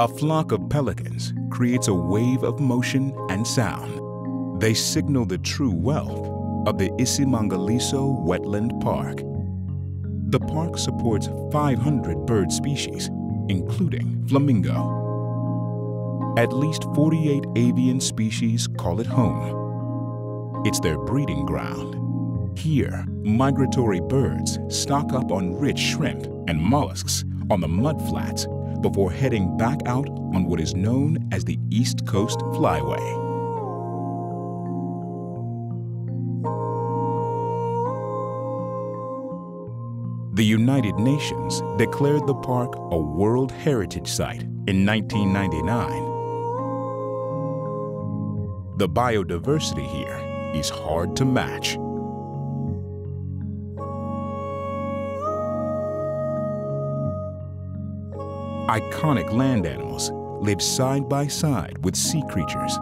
A flock of pelicans creates a wave of motion and sound. They signal the true wealth of the iSimangaliso Wetland Park. The park supports 500 bird species, including flamingo. At least 48 avian species call it home. It's their breeding ground. Here, migratory birds stock up on rich shrimp and mollusks on the mudflats before heading back out on what is known as the East Coast Flyway. The United Nations declared the park a World Heritage Site in 1999. The biodiversity here is hard to match. Iconic land animals live side by side with sea creatures